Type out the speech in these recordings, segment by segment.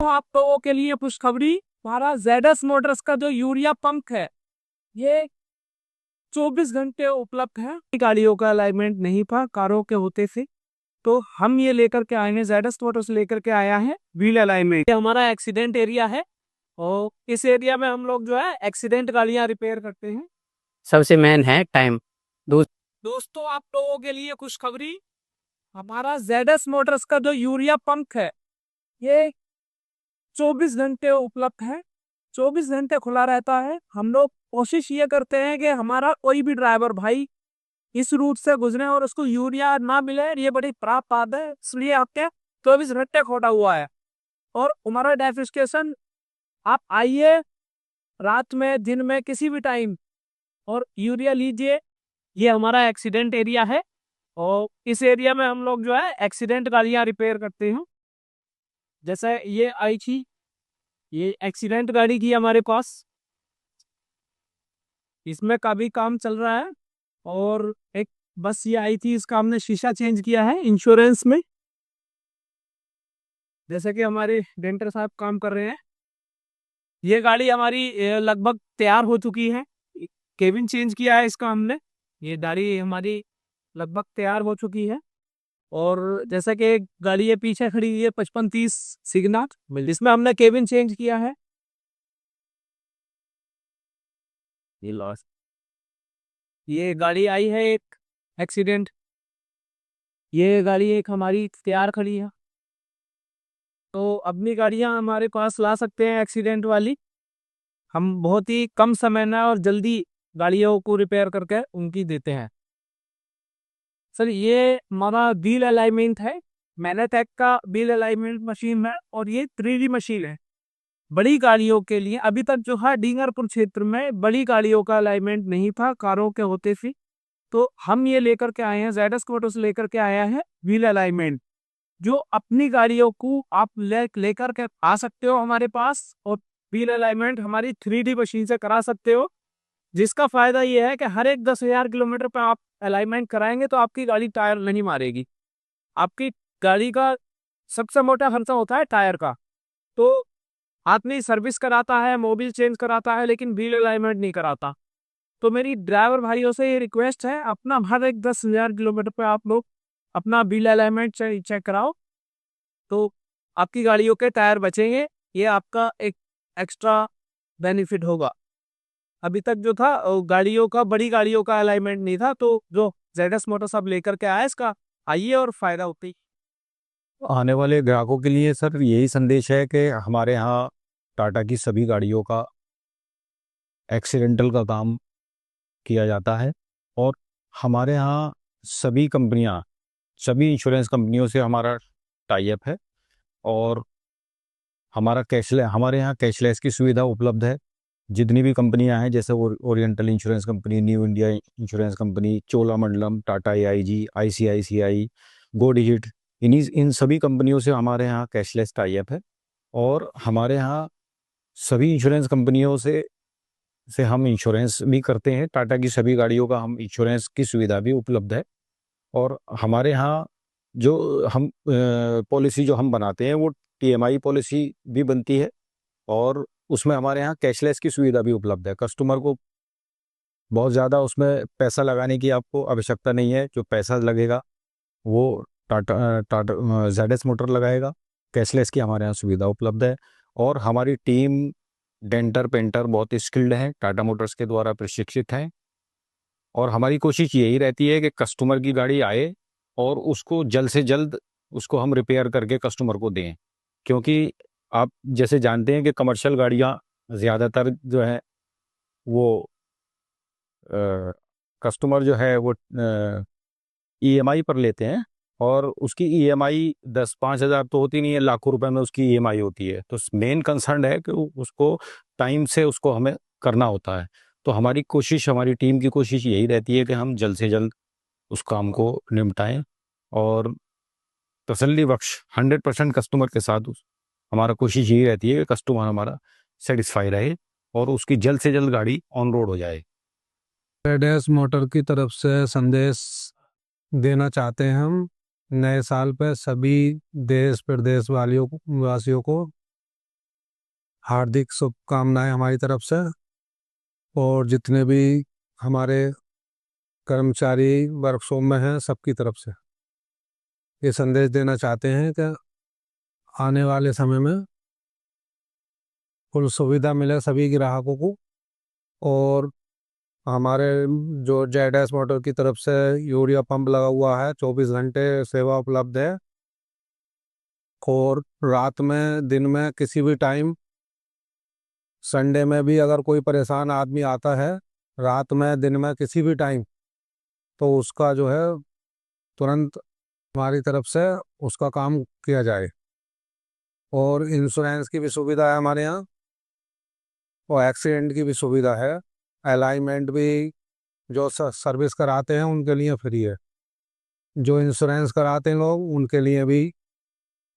तो आप लोगों के लिए खुशखबरी, हमारा जेडएस मोटर्स का जो यूरिया पंप है ये 24 घंटे उपलब्ध है। गाड़ियों का अलाइनमेंट नहीं था कारों के होते से, तो हम ये लेकर के आए हैं, जेडएस मोटर्स लेकर के आया है व्हील अलाइनमेंट। ये हमारा एक्सीडेंट एरिया है और इस एरिया में हम लोग जो है एक्सीडेंट गाड़ियां रिपेयर करते हैं। सबसे मेन है टाइम। दोस्तों आप लोगों के लिए खुशखबरी, हमारा जेडएस मोटर्स का जो यूरिया पंप है ये 24 घंटे उपलब्ध है, 24 घंटे खुला रहता है। हम लोग कोशिश ये करते हैं कि हमारा कोई भी ड्राइवर भाई इस रूट से गुजरे और उसको यूरिया ना मिले, ये बड़ी प्राप्त बात है, इसलिए आपके 24 घंटे खोटा हुआ है। और हमारा डेफिस्केशन, आप आइए रात में दिन में किसी भी टाइम और यूरिया लीजिए। ये हमारा एक्सीडेंट एरिया है और इस एरिया में हम लोग जो है एक्सीडेंट गाड़ियां रिपेयर करते हैं। जैसे ये आई थी, ये एक्सीडेंट गाड़ी की हमारे पास, इसमें काफी काम चल रहा है। और एक बस ये आई थी, इसका हमने शीशा चेंज किया है इंश्योरेंस में, जैसे कि हमारे डेंटर साहब काम कर रहे हैं। ये गाड़ी हमारी लगभग तैयार हो चुकी है, केबिन चेंज किया है इसका हमने। ये गाड़ी हमारी लगभग तैयार हो चुकी है। और जैसा कि एक गाड़ी ये पीछे खड़ी हुई है 5530 सिग्ना, जिसमें हमने केबिन चेंज किया है। ये लॉस, ये गाड़ी आई है एक एक्सीडेंट, ये गाड़ी एक हमारी तैयार खड़ी है। तो अपनी गाड़ियां हमारे पास ला सकते हैं एक्सीडेंट वाली, हम बहुत ही कम समय में और जल्दी गाड़ियों को रिपेयर करके उनकी देते हैं। सर ये हमारा व्हील अलाइनमेंट है, मैनेटेक का व्हील अलाइनमेंट मशीन है और ये 3D मशीन है बड़ी गाड़ियों के लिए। अभी तक जो है डींगरपुर क्षेत्र में बड़ी गाड़ियों का अलाइनमेंट नहीं था कारों के होते थे, तो हम ये लेकर के आए हैं, जेडएस मोटर्स लेकर के आया है व्हील अलाइनमेंट, जो अपनी गाड़ियों को आप लेकर के आ सकते हो हमारे पास और व्हील अलाइनमेंट हमारी 3D मशीन से करा सकते हो। जिसका फायदा ये है कि हर एक 10,000 किलोमीटर पर आप अलाइनमेंट कराएंगे तो आपकी गाड़ी टायर नहीं मारेगी। आपकी गाड़ी का सबसे मोटा खर्चा होता है टायर का, तो आदमी सर्विस कराता है, मोबिल चेंज कराता है, लेकिन व्हील अलाइनमेंट नहीं कराता। तो मेरी ड्राइवर भाइयों से ये रिक्वेस्ट है, अपना हर एक 10,000 किलोमीटर पे आप लोग अपना व्हील अलाइनमेंट चेक कराओ, तो आपकी गाड़ियों के टायर बचेंगे। ये आपका एक एक्स्ट्रा बेनिफिट होगा। अभी तक जो था गाड़ियों का, बड़ी गाड़ियों का अलाइनमेंट नहीं था, तो जो जेडएस मोटर्स अब लेकर के आया इसका आइए और फायदा होती है। आने वाले ग्राहकों के लिए सर यही संदेश है कि हमारे यहाँ टाटा की सभी गाड़ियों का एक्सीडेंटल का काम किया जाता है और हमारे यहाँ सभी कंपनियाँ, सभी इंश्योरेंस कंपनियों से हमारा टाई अप है और हमारे यहाँ कैशलेस की सुविधा उपलब्ध है। जितनी भी कंपनियां हैं जैसे oriental insurance company, new India insurance company, Cholamandalam, Tata AIG, ICICI, go digit, इन सभी कंपनियों से हमारे यहाँ कैशलेस टाई अप है। और हमारे यहाँ सभी इंश्योरेंस कंपनियों से हम इंश्योरेंस भी करते हैं। टाटा की सभी गाड़ियों का हम इंश्योरेंस की सुविधा भी उपलब्ध है। और हमारे यहाँ जो हम पॉलिसी जो हम बनाते हैं वो टीएमआई पॉलिसी भी बनती है और उसमें हमारे यहाँ कैशलेस की सुविधा भी उपलब्ध है। कस्टमर को बहुत ज़्यादा उसमें पैसा लगाने की आपको आवश्यकता नहीं है। जो पैसा लगेगा वो टाटा टाटा जेडएस मोटर लगाएगा। कैशलेस की हमारे यहाँ सुविधा उपलब्ध है और हमारी टीम डेंटर पेंटर बहुत स्किल्ड है, टाटा मोटर्स के द्वारा प्रशिक्षित हैं। और हमारी कोशिश यही रहती है कि कस्टमर की गाड़ी आए और उसको जल्द से जल्द उसको हम रिपेयर करके कस्टमर को दें, क्योंकि आप जैसे जानते हैं कि कमर्शियल गाड़ियाँ ज़्यादातर जो है वो कस्टमर जो है वो ईएमआई पर लेते हैं और उसकी ईएमआई 10-5 हज़ार तो होती नहीं है, लाखों रुपए में उसकी ईएमआई होती है। तो मेन कंसर्न है कि उसको टाइम से उसको हमें करना होता है। तो हमारी कोशिश, हमारी टीम की कोशिश यही रहती है कि हम जल्द से जल्द उस काम को निपटाएं और तसल्ली बख्श 100% कस्टमर के साथ हमारा कोशिश यही रहती है कि कस्टमर हमारा सेटिस्फाई रहे और उसकी जल्द से जल्द गाड़ी ऑन रोड हो जाए। जेडएस मोटर की तरफ से संदेश देना चाहते हैं हम नए साल पर सभी देश प्रदेश वासियों को हार्दिक शुभकामनाएं हमारी तरफ से। और जितने भी हमारे कर्मचारी वर्कशॉप में हैं सबकी तरफ से ये संदेश देना चाहते हैं कि आने वाले समय में फुल सुविधा मिले सभी ग्राहकों को। और हमारे जो जेडएस मोटर की तरफ से यूरिया पंप लगा हुआ है, 24 घंटे सेवा उपलब्ध है। और रात में दिन में किसी भी टाइम, संडे में भी अगर कोई परेशान आदमी आता है रात में दिन में किसी भी टाइम, तो उसका जो है तुरंत हमारी तरफ से उसका काम किया जाए। और इंश्योरेंस की भी सुविधा है हमारे यहाँ, और एक्सीडेंट की भी सुविधा है। अलाइनमेंट भी जो सर्विस कराते हैं उनके लिए फ्री है। जो इंश्योरेंस कराते हैं लोग उनके लिए भी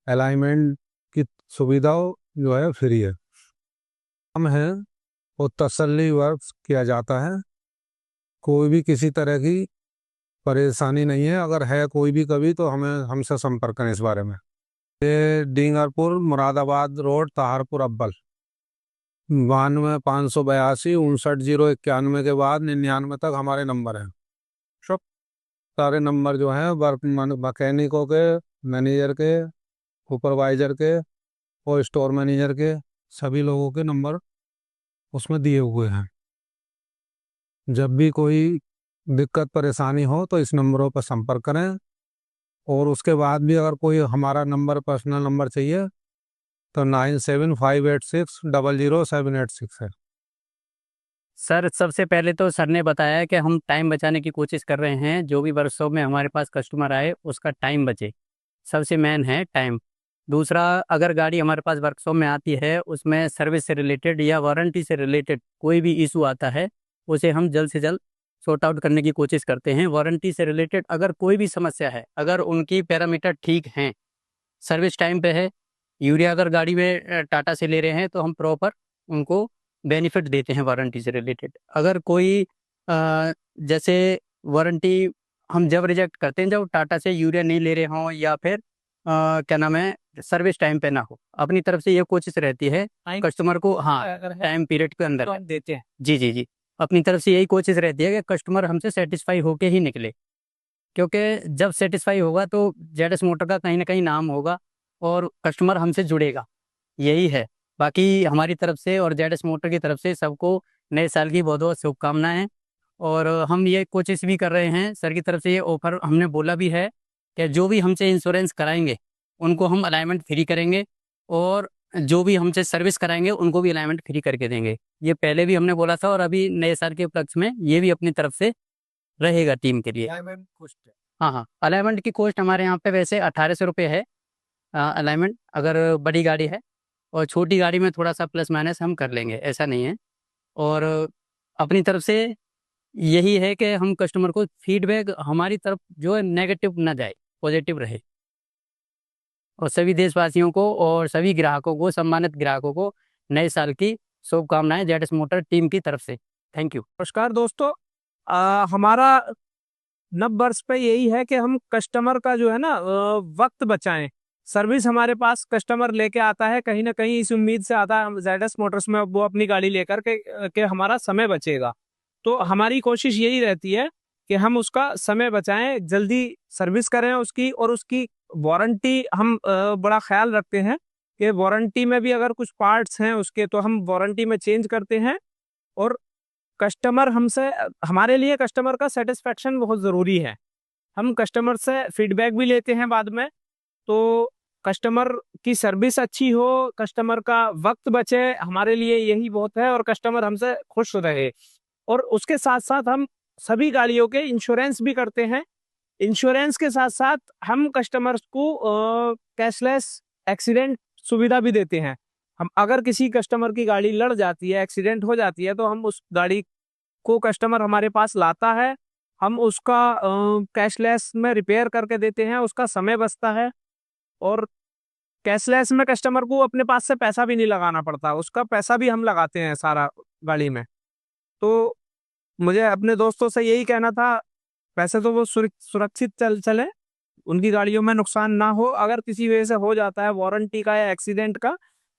अलाइनमेंट की सुविधा जो है फ्री है। हम हैं वो तसल्ली वर्क किया जाता है। कोई भी किसी तरह की परेशानी नहीं है, अगर है कोई भी कभी तो हमें हमसे संपर्क करें इस बारे में। ये डींगरपुर मुरादाबाद रोड ताहरपुर अव्वल 92 582 59 091 के बाद 99 तक हमारे नंबर हैं। सब सारे नंबर जो हैं वर्क मैकेनिकों के, मैनेजर के, सुपरवाइजर के और स्टोर मैनेजर के सभी लोगों के नंबर उसमें दिए हुए हैं। जब भी कोई दिक्कत परेशानी हो तो इस नंबरों पर संपर्क करें। और उसके बाद भी अगर कोई हमारा नंबर पर्सनल नंबर चाहिए तो 9758600786 है। सर सबसे पहले तो सर ने बताया कि हम टाइम बचाने की कोशिश कर रहे हैं, जो भी वर्कशॉप में हमारे पास कस्टमर आए उसका टाइम बचे, सबसे मेन है टाइम। दूसरा, अगर गाड़ी हमारे पास वर्कशॉप में आती है उसमें सर्विस से रिलेटेड या वारंटी से रिलेटेड कोई भी इशू आता है उसे हम जल्द से जल्द सॉर्ट आउट करने की कोशिश करते हैं। वारंटी से रिलेटेड अगर कोई भी समस्या है, अगर उनकी पैरामीटर ठीक हैं, सर्विस टाइम पे है, यूरिया अगर गाड़ी में टाटा से ले रहे हैं तो हम प्रॉपर उनको बेनिफिट देते हैं वारंटी से रिलेटेड। अगर कोई जैसे वारंटी हम जब रिजेक्ट करते हैं जब टाटा से यूरिया नहीं ले रहे हों या फिर क्या नाम है सर्विस टाइम पे ना हो, अपनी तरफ से ये कोशिश रहती है कस्टमर को, हाँ टाइम पीरियड के अंदर तो देते हैं। जी जी जी, अपनी तरफ से यही कोशिश रहती है कि कस्टमर हमसे सेटिस्फाई होके ही निकले, क्योंकि जब सेटिस्फाई होगा तो जेडएस मोटर का कहीं ना कहीं नाम होगा और कस्टमर हमसे जुड़ेगा, यही है। बाकी हमारी तरफ से और जेडएस मोटर की तरफ से सबको नए साल की बहुत बहुत शुभकामनाएं। और हम ये कोशिश भी कर रहे हैं, सर की तरफ से ये ऑफर हमने बोला भी है कि जो भी हमसे इंश्योरेंस कराएंगे उनको हम अलाइनमेंट फ्री करेंगे, और जो भी हमसे सर्विस कराएंगे उनको भी अलाइनमेंट फ्री करके देंगे। ये पहले भी हमने बोला था और अभी नए साल के उपलक्ष्य में ये भी अपनी तरफ से रहेगा टीम के लिए। हाँ हाँ, अलाइनमेंट की कॉस्ट हमारे यहाँ पे वैसे 1800 रुपये है अलाइनमेंट, अगर बड़ी गाड़ी है, और छोटी गाड़ी में थोड़ा सा प्लस माइनस हम कर लेंगे, ऐसा नहीं है। और अपनी तरफ से यही है कि हम कस्टमर को फीडबैक हमारी तरफ जो है नेगेटिव ना जाए, पॉजिटिव रहे। और सभी देशवासियों को और सभी ग्राहकों को, सम्मानित ग्राहकों को नए साल की शुभकामनाएं जेडएस मोटर टीम की तरफ से। Thank you. नमस्कार दोस्तों, हमारा नव वर्ष पे यही है कि हम कस्टमर का जो है ना वक्त बचाएं। सर्विस हमारे पास कस्टमर लेके आता है कहीं ना कहीं इस उम्मीद से आता है जेडएस मोटर्स में वो अपनी गाड़ी लेकर के हमारा समय बचेगा। तो हमारी कोशिश यही रहती है कि हम उसका समय बचाएं, जल्दी सर्विस करें उसकी, और उसकी वारंटी हम बड़ा ख्याल रखते हैं कि वारंटी में भी अगर कुछ पार्ट्स हैं उसके तो हम वारंटी में चेंज करते हैं। और कस्टमर हमसे, हमारे लिए कस्टमर का सेटिस्फेक्शन बहुत ज़रूरी है। हम कस्टमर से फीडबैक भी लेते हैं बाद में, तो कस्टमर की सर्विस अच्छी हो, कस्टमर का वक्त बचे, हमारे लिए यही बहुत है, और कस्टमर हमसे खुश रहे। और उसके साथ साथ हम सभी गाड़ियों के इंश्योरेंस भी करते हैं। इंश्योरेंस के साथ साथ हम कस्टमर्स को कैशलेस एक्सीडेंट सुविधा भी देते हैं। हम अगर किसी कस्टमर की गाड़ी लड़ जाती है, एक्सीडेंट हो जाती है, तो हम उस गाड़ी को कस्टमर हमारे पास लाता है, हम उसका कैशलेस में रिपेयर करके देते हैं, उसका समय बचता है। और कैशलेस में कस्टमर को अपने पास से पैसा भी नहीं लगाना पड़ता, उसका पैसा भी हम लगाते हैं सारा गाड़ी में। तो मुझे अपने दोस्तों से यही कहना था, वैसे तो वो सुरक्षित चले, उनकी गाड़ियों में नुकसान ना हो। अगर किसी वजह से हो जाता है वारंटी का या एक्सीडेंट का,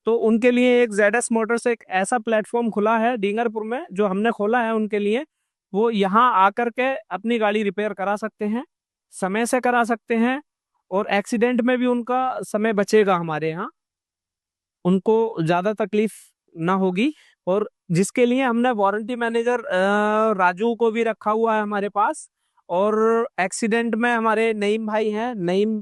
तो उनके लिए एक ZS मोटर्स एक ऐसा प्लेटफॉर्म खुला है डींगरपुर में, जो हमने खोला है उनके लिए। वो यहाँ आकर के अपनी गाड़ी रिपेयर करा सकते हैं, समय से करा सकते हैं, और एक्सीडेंट में भी उनका समय बचेगा हमारे यहाँ, उनको ज़्यादा तकलीफ ना होगी। और जिसके लिए हमने वारंटी मैनेजर राजू को भी रखा हुआ है हमारे पास। और एक्सीडेंट में हमारे नईम भाई हैं, नईम